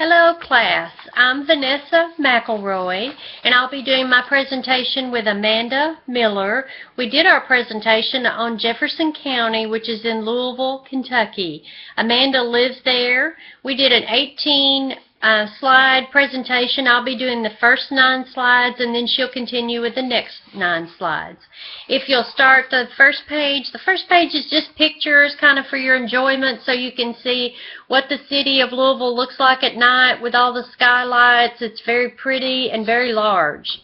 Hello class, I'm Vanessa McElroy and I'll be doing my presentation with Amanda Miller. We did our presentation on Jefferson County, which is in Louisville, Kentucky. Amanda lives there. We did an 18 slide presentation. I'll be doing the first 9 slides and then she'll continue with the next 9 slides. If you'll start the first page is just pictures kind of for your enjoyment so you can see what the city of Louisville looks like at night with all the skylights. It's very pretty and very large.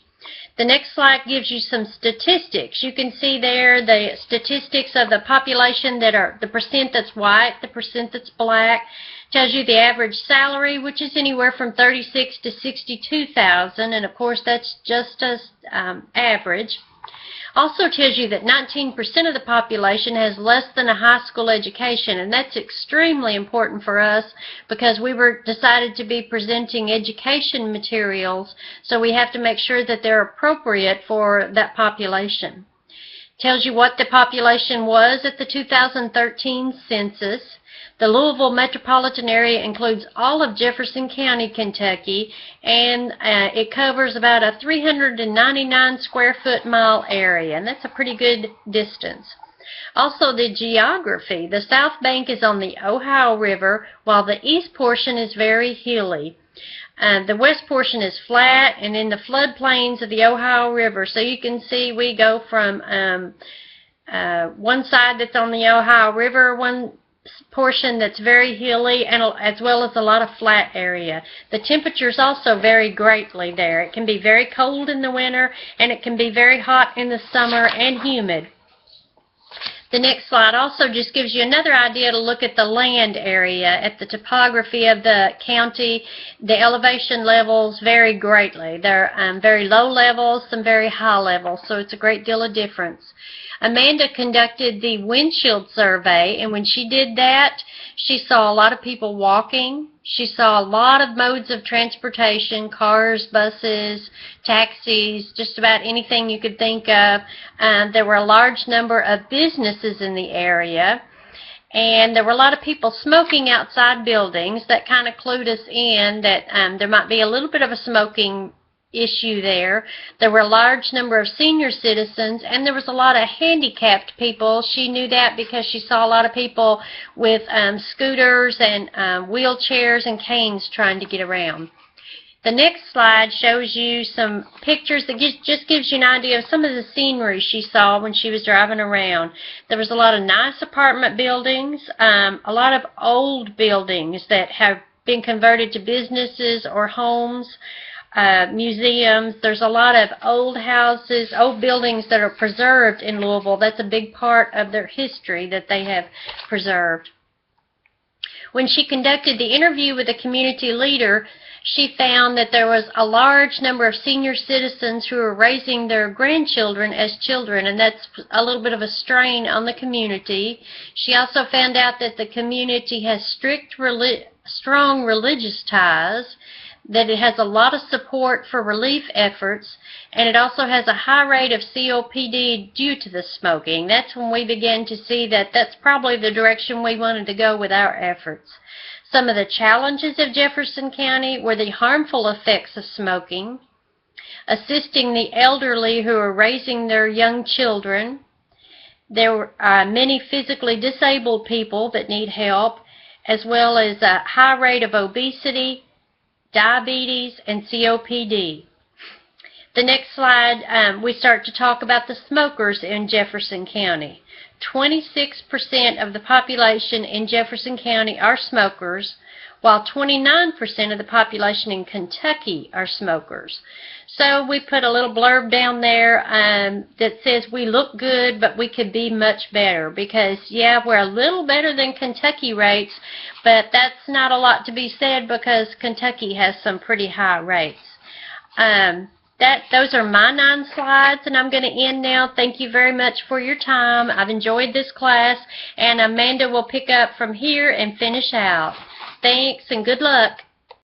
The next slide gives you some statistics. You can see there the statistics of the population that are the percent that's white, the percent that's black. Tells you the average salary, which is anywhere from $36,000 to $62,000, and of course that's just as average. Also tells you that 19% of the population has less than a high school education, and that's extremely important for us because we were decided to be presenting education materials, so we have to make sure that they're appropriate for that population. Tells you what the population was at the 2013 census. The Louisville metropolitan area includes all of Jefferson County, Kentucky, and it covers about a 399 square foot mile area, and that's a pretty good distance. Also the geography. The South Bank is on the Ohio River, while the east portion is very hilly. The west portion is flat and in the floodplains of the Ohio River. So you can see we go from one side that's on the Ohio River, one portion that's very hilly, and as well as a lot of flat area. The temperatures also vary greatly there. It can be very cold in the winter and it can be very hot in the summer and humid. The next slide also just gives you another idea to look at the land area, at the topography of the county. The elevation levels vary greatly. There are very low levels, some very high levels, so it's a great deal of difference. Amanda conducted the windshield survey, and when she did that, she saw a lot of people walking. She saw a lot of modes of transportation, cars, buses, taxis, just about anything you could think of. There were a large number of businesses in the area, and there were a lot of people smoking outside buildings. That kind of clued us in that there might be a little bit of a smoking issue there. There were a large number of senior citizens, and there was a lot of handicapped people. She knew that because she saw a lot of people with scooters and wheelchairs and canes trying to get around. The next slide shows you some pictures that just gives you an idea of some of the scenery she saw when she was driving around. There was a lot of nice apartment buildings, a lot of old buildings that have been converted to businesses or homes. Museums. There's a lot of old houses, old buildings that are preserved in Louisville. That's a big part of their history that they have preserved. When she conducted the interview with a community leader, she found that there was a large number of senior citizens who were raising their grandchildren as children, and that's a little bit of a strain on the community. She also found out that the community has strong religious ties, that it has a lot of support for relief efforts, and it also has a high rate of COPD due to the smoking. That's when we began to see that that's probably the direction we wanted to go with our efforts. Some of the challenges of Jefferson County were the harmful effects of smoking, assisting the elderly who are raising their young children. There were many physically disabled people that need help, as well as a high rate of obesity, diabetes, and COPD. The next slide, we start to talk about the smokers in Jefferson County. 26% of the population in Jefferson County are smokers, while 29% of the population in Kentucky are smokers. So we put a little blurb down there that says we look good, but we could be much better, because, yeah, we're a little better than Kentucky rates, but that's not a lot to be said because Kentucky has some pretty high rates. Those are my 9 slides, and I'm going to end now. Thank you very much for your time. I've enjoyed this class, and Amanda will pick up from here and finish out. Thanks, and good luck.